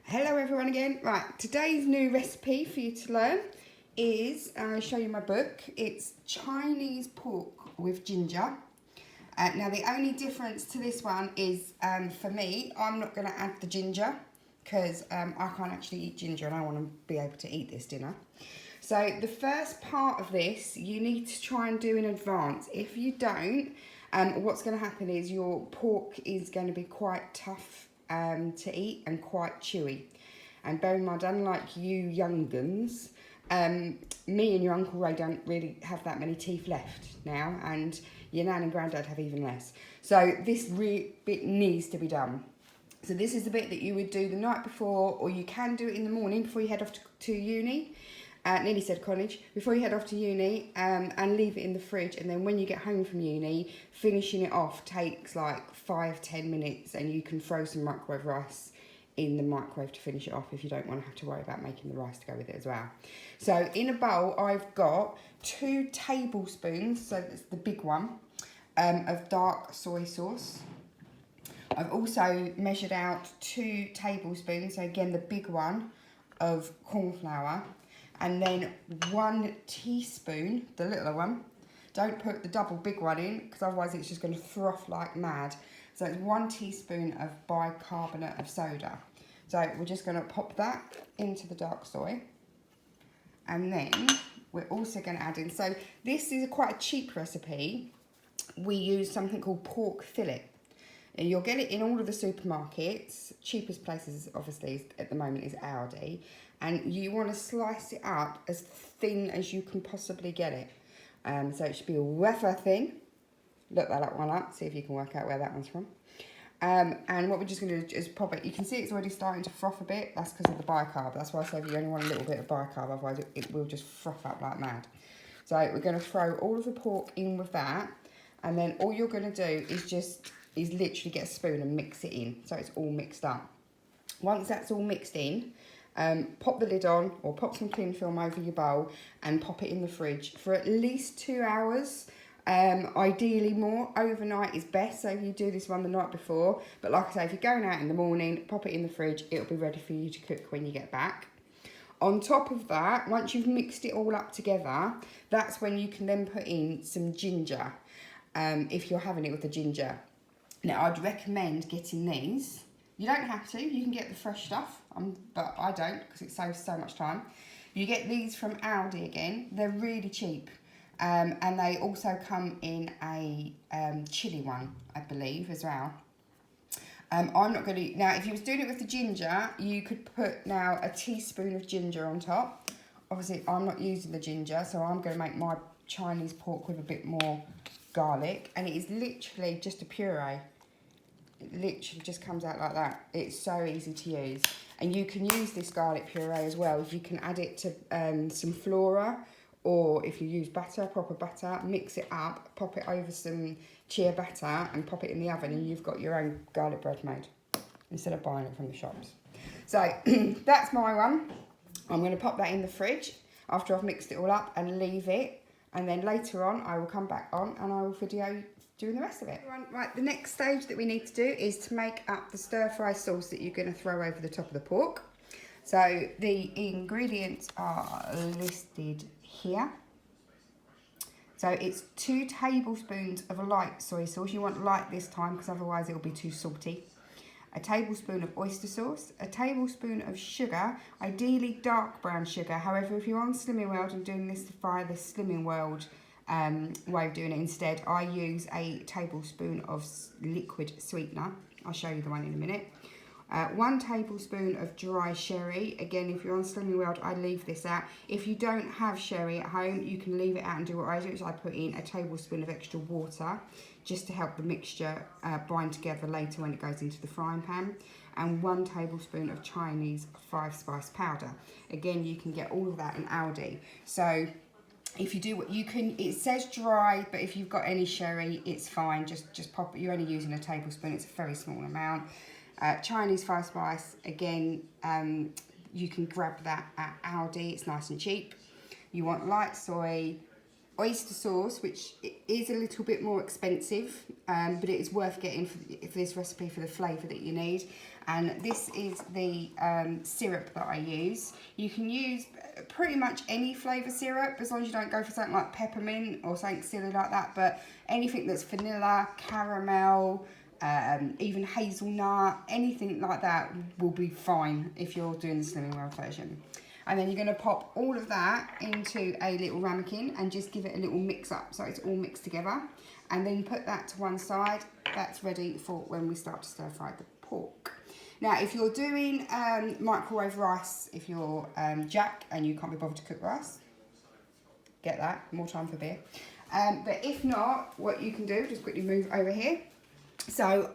Hello everyone again. Right, today's new recipe for you to learn is, I'll show you my book, it's Chinese pork with ginger. Now the only difference to this one is, for me, I'm not going to add the ginger because I can't actually eat ginger and I want to be able to eat this dinner. So the first part of this you need to try and do in advance. If you don't, what's going to happen is your pork is going to be quite tough to eat and quite chewy. And bear in mind, unlike you young guns, me and your Uncle Ray don't really have that many teeth left now, and your nan and granddad have even less. So this bit needs to be done. So this is the bit that you would do the night before, or you can do it in the morning before you head off to uni. Nearly said college, before you head off to uni, and leave it in the fridge, and then when you get home from uni, finishing it off takes like 5-10 minutes, and you can throw some microwave rice in the microwave to finish it off if you don't want to have to worry about making the rice to go with it as well. So in a bowl I've got 2 tablespoons, so that's the big one, of dark soy sauce. I've also measured out 2 tablespoons, so again the big one, of corn flour. And then 1 teaspoon, the littler one. Don't put the double big one in because otherwise it's just going to froth like mad. So it's 1 teaspoon of bicarbonate of soda. So we're just going to pop that into the dark soy. And then we're also going to add in, so this is quite a cheap recipe. We use something called pork fillet. And you'll get it in all of the supermarkets. Cheapest places obviously at the moment is Aunty. And you want to slice it up as thin as you can possibly get it. So it should be a wafer thin. Look that one up, see if you can work out where that one's from. And what we're just going to do is pop it. You can see it's already starting to froth a bit. That's because of the bicarb. That's why I say you only want a little bit of bicarb, otherwise it will just froth up like mad. So we're going to throw all of the pork in with that. And then all you're going to do is literally get a spoon and mix it in. So it's all mixed up. Once that's all mixed in, pop the lid on or pop some cling film over your bowl and pop it in the fridge for at least 2 hours. Ideally more. Overnight is best, so if you do this one the night before. But like I say, if you're going out in the morning, pop it in the fridge. It'll be ready for you to cook when you get back. On top of that, once you've mixed it all up together, that's when you can then put in some ginger, if you're having it with the ginger. Now, I'd recommend getting these. You don't have to, you can get the fresh stuff, but I don't because it saves so much time. You get these from Aldi again, they're really cheap. And they also come in a chilli one, I believe, as well. I'm not going to, now if you was doing it with the ginger, you could put now a teaspoon of ginger on top. Obviously, I'm not using the ginger, so I'm going to make my Chinese pork with a bit more garlic. And it is literally just a puree. It literally just comes out like that. It's so easy to use. And you can use this garlic puree as well. You can add it to some flora, or if you use butter, proper butter, mix it up, pop it over some chia batter and pop it in the oven, and you've got your own garlic bread made instead of buying it from the shops. So that's my one. I'm going to pop that in the fridge after I've mixed it all up and leave it. And then later on, I will come back on and I will video doing the rest of it. Right, the next stage that we need to do is to make up the stir-fry sauce that you're going to throw over the top of the pork. So the ingredients are listed here. So it's 2 tablespoons of a light soy sauce. You want light this time because otherwise it will be too salty. A tablespoon of oyster sauce, a tablespoon of sugar, ideally dark brown sugar. However, if you're on Slimming World and doing this via the Slimming World way of doing it instead, I use a tablespoon of liquid sweetener. I'll show you the one in a minute. 1 tablespoon of dry sherry. Again, if you're on Slimming World, I leave this out. If you don't have sherry at home, you can leave it out and do what I do, is I put in a tablespoon of extra water just to help the mixture bind together later when it goes into the frying pan. And 1 tablespoon of Chinese 5-spice powder. Again, you can get all of that in Aldi. So if you do what you can, it says dry, but if you've got any sherry, it's fine. Just pop it. You're only using a tablespoon. It's a very small amount. Chinese 5-spice, again, you can grab that at Aldi. It's nice and cheap. You want light soy, oyster sauce, which is a little bit more expensive, but it is worth getting for this recipe for the flavour that you need. and this is the syrup that I use. You can use pretty much any flavour syrup as long as you don't go for something like peppermint or something silly like that, but anything that's vanilla, caramel, even hazelnut, anything like that will be fine if you're doing the Slimming World version. And then you're going to pop all of that into a little ramekin and just give it a little mix up so it's all mixed together. And then put that to one side. That's ready for when we start to stir fry the pork. Now, if you're doing microwave rice, if you're Jack and you can't be bothered to cook rice, get that, more time for beer. But if not, what you can do, just quickly move over here. So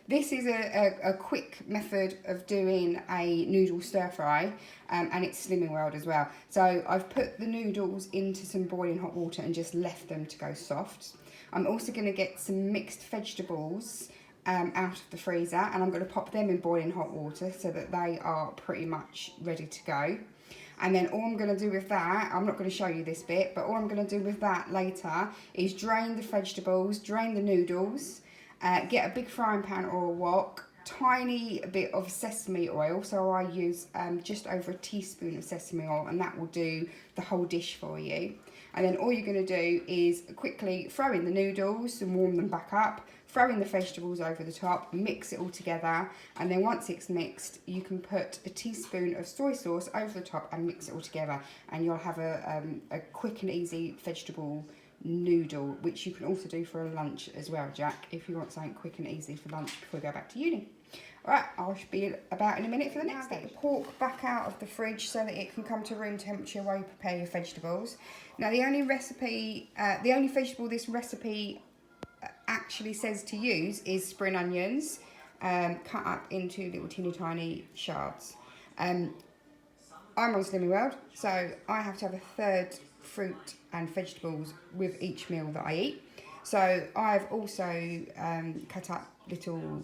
this is a quick method of doing a noodle stir fry, and it's Slimming World as well. So I've put the noodles into some boiling hot water and just left them to go soft. I'm also going to get some mixed vegetables out of the freezer, and I'm going to pop them in boiling hot water so that they are pretty much ready to go. And then all I'm going to do with that, I'm not going to show you this bit, but all I'm going to do with that later is drain the vegetables, drain the noodles, get a big frying pan or a wok, tiny bit of sesame oil, so I use just over a teaspoon of sesame oil, and that will do the whole dish for you. And then all you're going to do is quickly throw in the noodles and warm them back up, throw in the vegetables over the top, mix it all together, and then once it's mixed, you can put a teaspoon of soy sauce over the top and mix it all together, and you'll have a quick and easy vegetable noodle, which you can also do for a lunch as well, Jack, if you want something quick and easy for lunch before you go back to uni. Alright, I should be about in a minute for the next step. Get the pork back out of the fridge so that it can come to room temperature while you prepare your vegetables. Now the only vegetable this recipe actually says to use is spring onions, cut up into little teeny tiny shards. I'm on Slimming World, so I have to have a third fruit and vegetables with each meal that I eat. So I've also cut up little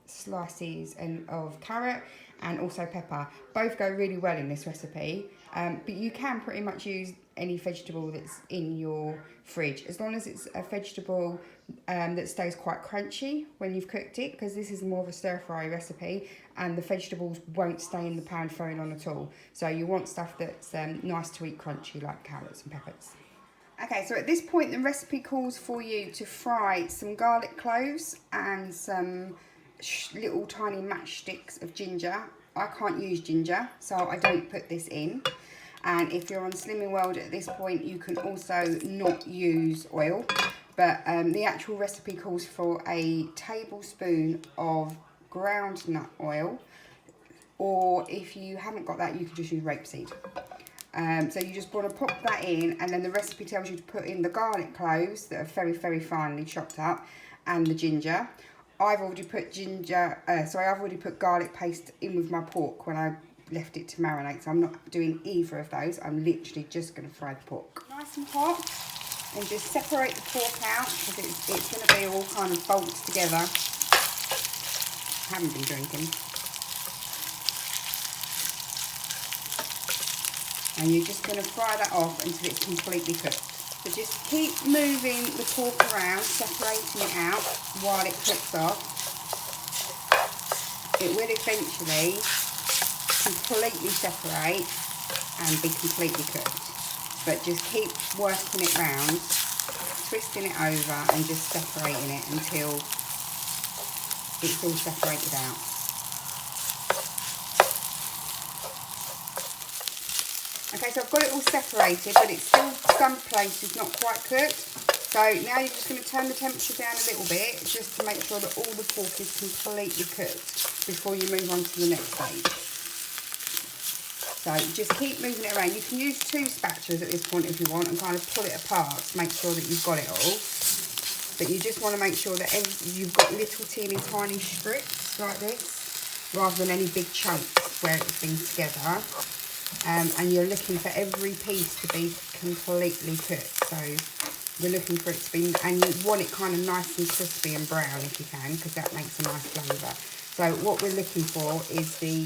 slices of carrot and also pepper. Both go really well in this recipe, but you can pretty much use any vegetable that's in your fridge, as long as it's a vegetable that stays quite crunchy when you've cooked it, because this is more of a stir fry recipe and the vegetables won't stay in the pan very long at all. So you want stuff that's nice to eat crunchy, like carrots and peppers. Okay, so at this point the recipe calls for you to fry some garlic cloves and some little tiny matchsticks of ginger. I can't use ginger, so I don't put this in. And if you're on Slimming World at this point, you can also not use oil. But the actual recipe calls for a tablespoon of ground nut oil, or if you haven't got that, you can just use rapeseed. So you just want to pop that in, and then the recipe tells you to put in the garlic cloves that are very, very finely chopped up, and the ginger. I've already put I've already put garlic paste in with my pork when I left it to marinate, so I'm not doing either of those. I'm literally just going to fry the pork. Nice and hot, and just separate the pork out, because it's going to be all kind of bolted together. I haven't been drinking. And you're just going to fry that off until it's completely cooked. So just keep moving the pork around, separating it out while it cooks off. It will eventually completely separate and be completely cooked. But just keep working it round, twisting it over and just separating it until it's all separated out. Okay, so I've got it all separated, but it's still some places not quite cooked. So now you're just going to turn the temperature down a little bit, just to make sure that all the pork is completely cooked before you move on to the next stage. So just keep moving it around. You can use two spatulas at this point if you want, and kind of pull it apart to make sure that you've got it all. But you just want to make sure that you've got little teeny tiny strips like this, rather than any big chunks where it's been together. And you're looking for every piece to be completely cooked. So we're looking for it to be, and you want it kind of nice and crispy and brown if you can, because that makes a nice flavour. So what we're looking for is the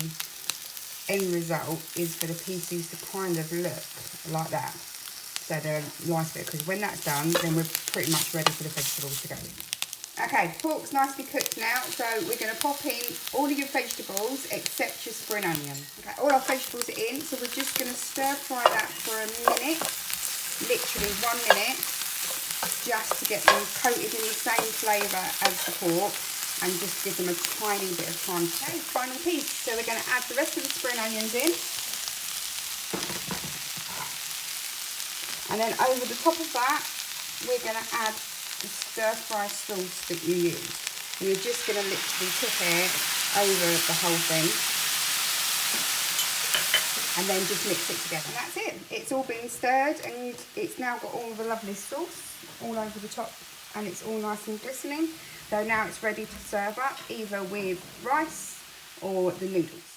end result is for the pieces to kind of look like that. So they're nice bit, because when that's done, then we're pretty much ready for the vegetables to go in. Okay, pork's nicely cooked now, so we're going to pop in all of your vegetables except your spring onion. Okay, all our vegetables are in, so we're just going to stir fry that for a minute, literally 1 minute, just to get them coated in the same flavour as the pork and just give them a tiny bit of time. Okay, final piece. So we're going to add the rest of the spring onions in. And then over the top of that, we're going to add the stir fry sauce that you use. And you're just going to literally tip it over the whole thing. And then just mix it together. And that's it. It's all been stirred and it's now got all the lovely sauce all over the top. And it's all nice and glistening. So now it's ready to serve up either with rice or the noodles.